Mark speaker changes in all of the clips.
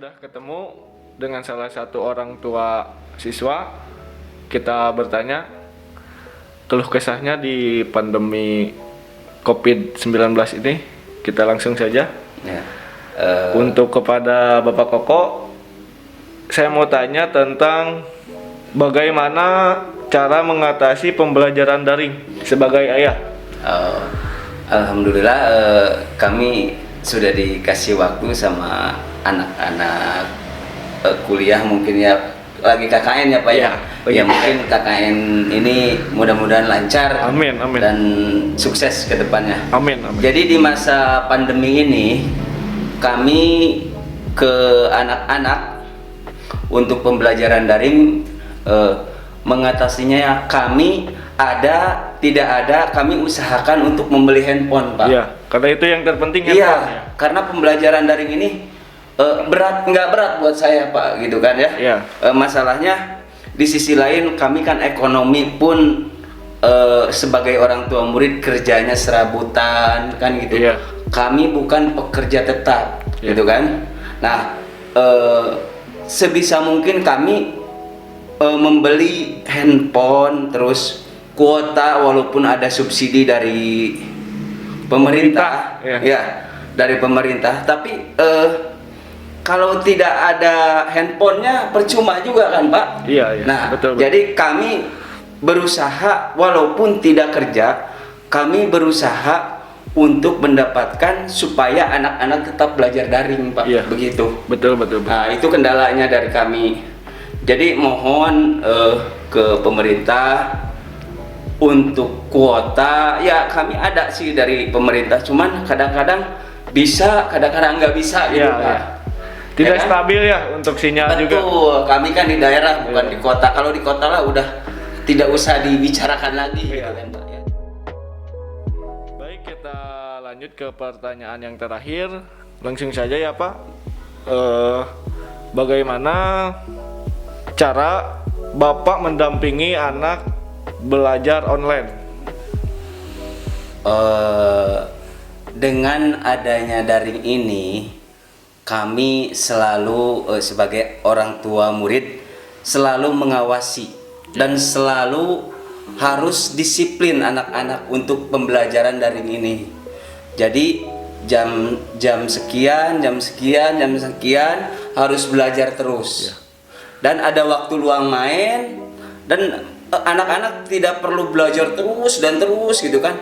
Speaker 1: sudah ketemu dengan salah satu orang tua siswa. Kita bertanya keluh kesahnya di pandemi COVID-19 ini. Kita langsung saja.
Speaker 2: Ya.
Speaker 1: Untuk kepada Bapak Koko, saya mau tanya tentang bagaimana cara mengatasi pembelajaran daring sebagai ayah.
Speaker 2: Alhamdulillah kami sudah dikasih waktu sama anak-anak kuliah, mungkin ya lagi KKN ya Pak ya. Ya mungkin KKN ini mudah-mudahan lancar.
Speaker 1: Amin, amin.
Speaker 2: Dan sukses ke depannya.
Speaker 1: Amin, amin.
Speaker 2: Jadi di masa pandemi ini kami ke anak-anak untuk pembelajaran daring, mengatasinya kami tidak ada kami usahakan untuk membeli handphone Pak.
Speaker 1: Iya, karena itu yang terpenting
Speaker 2: Iya,
Speaker 1: handphone, ya.
Speaker 2: karena pembelajaran daring ini nggak berat buat saya Pak, gitu kan ya.
Speaker 1: Iya.
Speaker 2: Masalahnya di sisi lain kami kan ekonomi pun sebagai orang tua murid kerjanya serabutan kan gitu.
Speaker 1: Iya.
Speaker 2: Kami bukan pekerja tetap,
Speaker 1: Iya.
Speaker 2: gitu kan. Nah, sebisa mungkin kami membeli handphone, terus kuota walaupun ada subsidi dari pemerintah,
Speaker 1: Iya.
Speaker 2: ya dari pemerintah. Tapi kalau tidak ada handphonenya percuma juga kan Pak.
Speaker 1: Iya, iya.
Speaker 2: Nah,
Speaker 1: Betul.
Speaker 2: jadi kami berusaha walaupun tidak kerja, kami berusaha untuk mendapatkan supaya anak-anak tetap belajar daring Pak.
Speaker 1: Iya.
Speaker 2: Begitu.
Speaker 1: Betul.
Speaker 2: Nah, itu kendalanya dari kami. Jadi mohon ke pemerintah untuk kuota, ya kami ada sih dari pemerintah, cuman kadang-kadang bisa, kadang-kadang nggak bisa gitu
Speaker 1: Iya,
Speaker 2: Pak.
Speaker 1: iya. Tidak
Speaker 2: Ya kan?
Speaker 1: stabil ya untuk sinyal juga.
Speaker 2: Betul, kami kan di daerah bukan
Speaker 1: Iya.
Speaker 2: di kota. Kalau di kota lah udah tidak usah dibicarakan lagi
Speaker 1: Iya.
Speaker 2: gitu kan Pak ya.
Speaker 1: Baik, kita lanjut ke pertanyaan yang terakhir. Langsung saja ya Pak. Bagaimana cara Bapak mendampingi anak belajar online?
Speaker 2: Dengan adanya daring ini, kami selalu sebagai orang tua murid selalu mengawasi dan selalu harus disiplin anak-anak untuk pembelajaran daring ini. Jadi jam sekian harus belajar terus. Dan ada waktu luang main, dan anak-anak tidak perlu belajar terus gitu kan.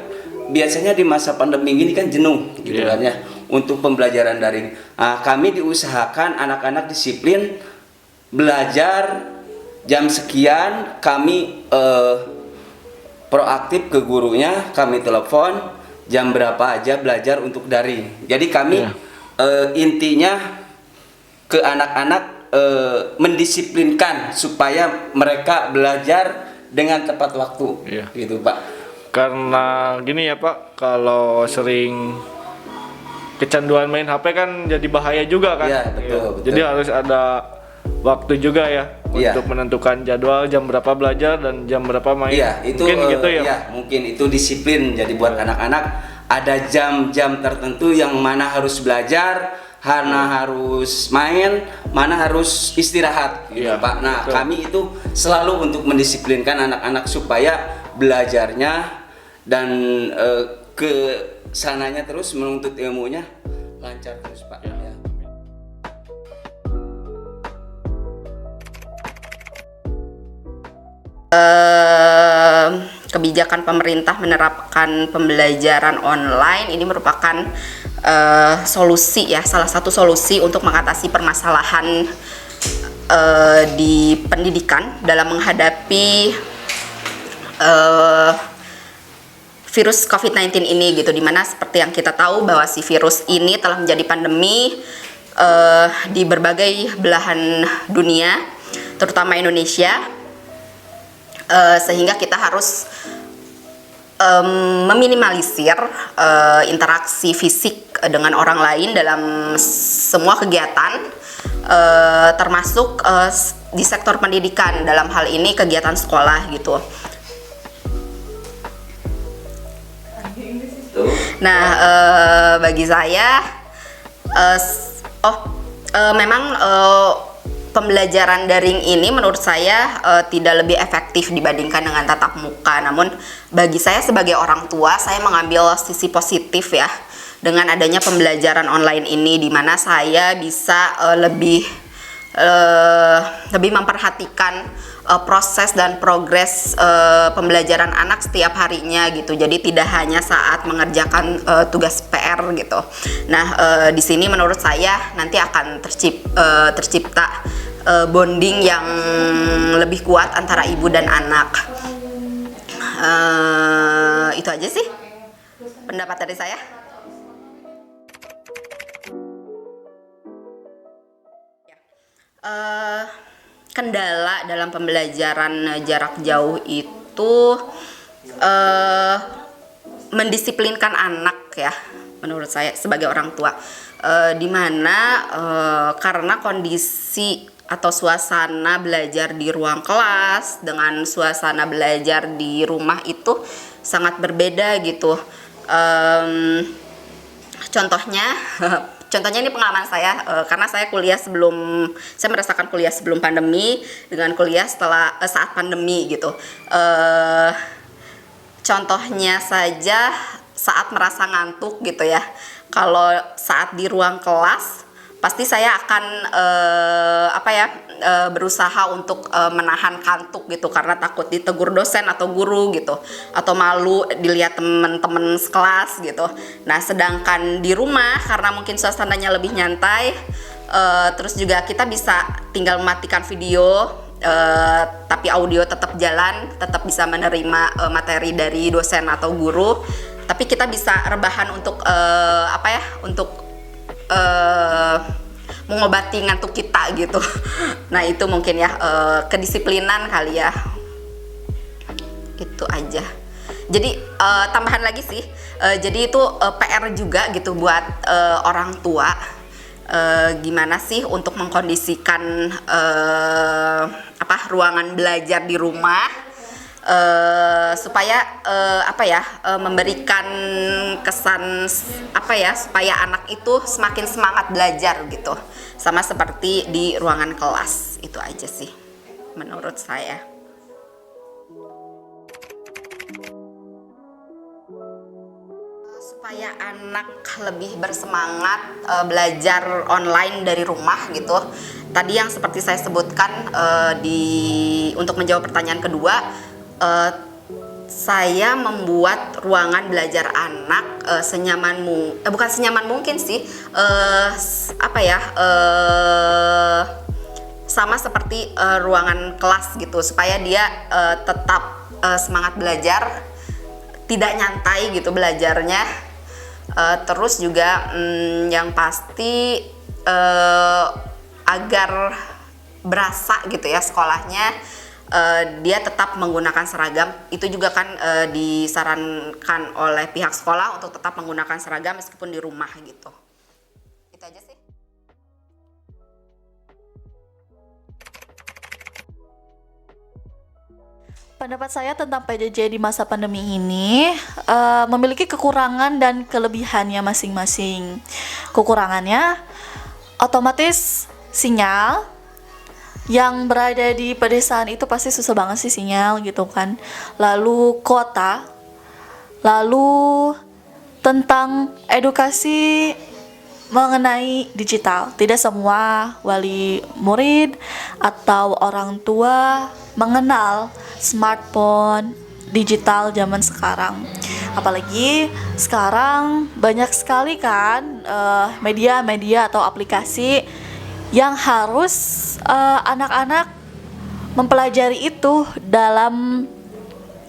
Speaker 2: Biasanya di masa pandemi ini kan jenuh gitu kan ya untuk pembelajaran daring. Kami diusahakan anak-anak disiplin belajar jam sekian, kami proaktif ke gurunya, kami telepon jam berapa aja belajar untuk daring. Jadi kami intinya ke anak-anak mendisiplinkan supaya mereka belajar dengan tepat waktu, gitu Pak.
Speaker 1: Karena gini ya Pak, kalau sering kecanduan main HP kan jadi bahaya juga kan.
Speaker 2: Iya, betul.
Speaker 1: Jadi harus ada waktu juga ya
Speaker 2: Iya.
Speaker 1: untuk menentukan jadwal jam berapa belajar dan jam berapa main.
Speaker 2: Iya, itu
Speaker 1: mungkin gitu ya.
Speaker 2: Iya, mungkin itu disiplin. Jadi buat anak-anak ada jam-jam tertentu yang mana harus belajar, mana harus main, mana harus istirahat, gitu
Speaker 1: Iya,
Speaker 2: Pak. Nah,
Speaker 1: betul.
Speaker 2: kami itu selalu untuk mendisiplinkan anak-anak supaya belajarnya dan ke sananya terus menuntut ilmunya lancar terus Pak.
Speaker 1: Iya.
Speaker 2: Ya.
Speaker 3: Kebijakan pemerintah menerapkan pembelajaran online ini merupakan solusi ya, salah satu solusi untuk mengatasi permasalahan di pendidikan dalam menghadapi virus COVID-19 ini gitu, dimana seperti yang kita tahu bahwa si virus ini telah menjadi pandemi di berbagai belahan dunia, terutama Indonesia. Sehingga kita harus meminimalisir interaksi fisik dengan orang lain dalam semua kegiatan, termasuk di sektor pendidikan, dalam hal ini kegiatan sekolah gitu. Nah, bagi saya memang pembelajaran daring ini menurut saya tidak lebih efektif dibandingkan dengan tatap muka. Namun bagi saya sebagai orang tua, saya mengambil sisi positif ya dengan adanya pembelajaran online ini, di mana saya bisa lebih memperhatikan proses dan progres pembelajaran anak setiap harinya gitu. Jadi tidak hanya saat mengerjakan tugas PR gitu. Nah, di sini menurut saya nanti akan tercipta bonding yang lebih kuat antara ibu dan anak. Itu aja sih pendapat dari saya. Kendala dalam pembelajaran jarak jauh itu mendisiplinkan anak ya, menurut saya sebagai orang tua, dimana karena kondisi atau suasana belajar di ruang kelas dengan suasana belajar di rumah itu sangat berbeda gitu. Contohnya ini pengalaman saya, karena saya merasakan kuliah sebelum pandemi dengan kuliah saat pandemi gitu. Contohnya saja saat merasa ngantuk gitu ya. Kalau saat di ruang kelas pasti saya akan berusaha untuk menahan kantuk gitu, karena takut ditegur dosen atau guru gitu, atau malu dilihat teman-teman sekelas gitu. Nah, sedangkan di rumah karena mungkin suasananya lebih nyantai, terus juga kita bisa tinggal mematikan video, tapi audio tetap jalan, tetap bisa menerima materi dari dosen atau guru, tapi kita bisa rebahan untuk mengobati ngantuk kita gitu. Nah, itu mungkin ya kedisiplinan kali ya. Itu aja. Jadi tambahan lagi sih, jadi itu PR juga gitu buat orang tua, gimana sih untuk mengkondisikan ruangan belajar di rumah, supaya memberikan kesan supaya anak itu semakin semangat belajar gitu, sama seperti di ruangan kelas. Itu aja sih menurut saya. Supaya anak lebih bersemangat belajar online dari rumah gitu. Tadi yang seperti saya sebutkan untuk menjawab pertanyaan kedua, saya membuat ruangan belajar anak bukan senyaman mungkin sih, sama seperti ruangan kelas gitu, supaya dia tetap semangat belajar, tidak nyantai gitu belajarnya. Terus juga yang pasti agar berasa gitu ya sekolahnya, dia tetap menggunakan seragam. Itu juga kan disarankan oleh pihak sekolah untuk tetap menggunakan seragam meskipun di rumah gitu. Itu aja sih.
Speaker 4: Pendapat saya tentang PJJ di masa pandemi ini memiliki kekurangan dan kelebihannya masing-masing. Kekurangannya otomatis sinyal yang berada di pedesaan itu pasti susah banget sih sinyal gitu kan. Lalu kuota, lalu tentang edukasi mengenai digital. Tidak semua wali murid atau orang tua mengenal smartphone digital zaman sekarang. Apalagi sekarang banyak sekali kan media-media atau aplikasi yang harus anak-anak mempelajari itu dalam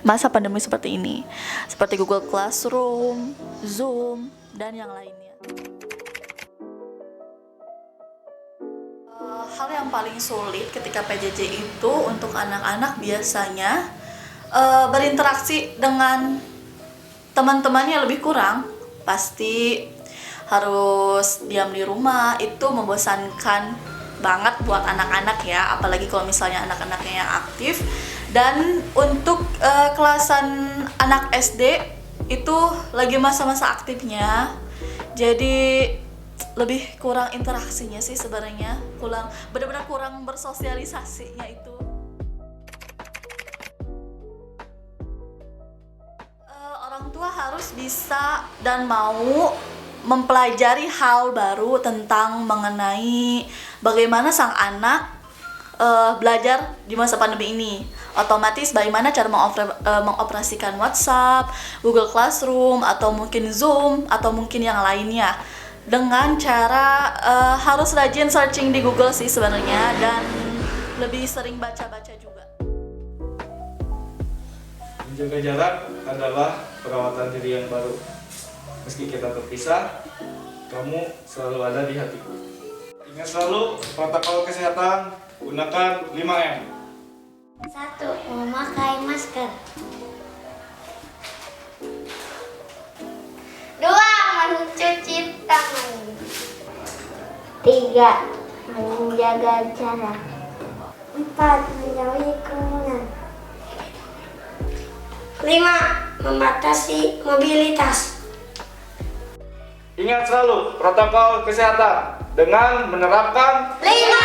Speaker 4: masa pandemi seperti ini, seperti Google Classroom, Zoom, dan yang lainnya. Hal yang paling sulit ketika PJJ itu untuk anak-anak biasanya berinteraksi dengan teman-temannya lebih kurang. Pasti harus diam di rumah, itu membosankan banget buat anak-anak ya, apalagi kalau misalnya anak-anaknya yang aktif. Dan untuk kelasan anak SD itu lagi masa-masa aktifnya, jadi lebih kurang interaksinya sih sebenarnya, benar-benar kurang bersosialisasinya itu. Orang tua harus bisa dan mau mempelajari hal baru tentang mengenai bagaimana sang anak belajar di masa pandemi ini. Otomatis bagaimana cara mengoperasikan WhatsApp, Google Classroom, atau mungkin Zoom, atau mungkin yang lainnya. Dengan cara harus rajin searching di Google sih sebenarnya, dan lebih sering baca-baca juga.
Speaker 1: Menjaga jarak adalah perawatan diri yang baru. Meski kita terpisah, kamu selalu ada di hatiku. Ingat selalu protokol kesehatan, gunakan 5M.
Speaker 5: 1. Memakai masker. 2. Mencuci tangan. 3. Menjaga jarak. 4. Menjauhi kerumunan. 5. Membatasi mobilitas.
Speaker 1: Ingat selalu protokol kesehatan dengan menerapkan
Speaker 5: 5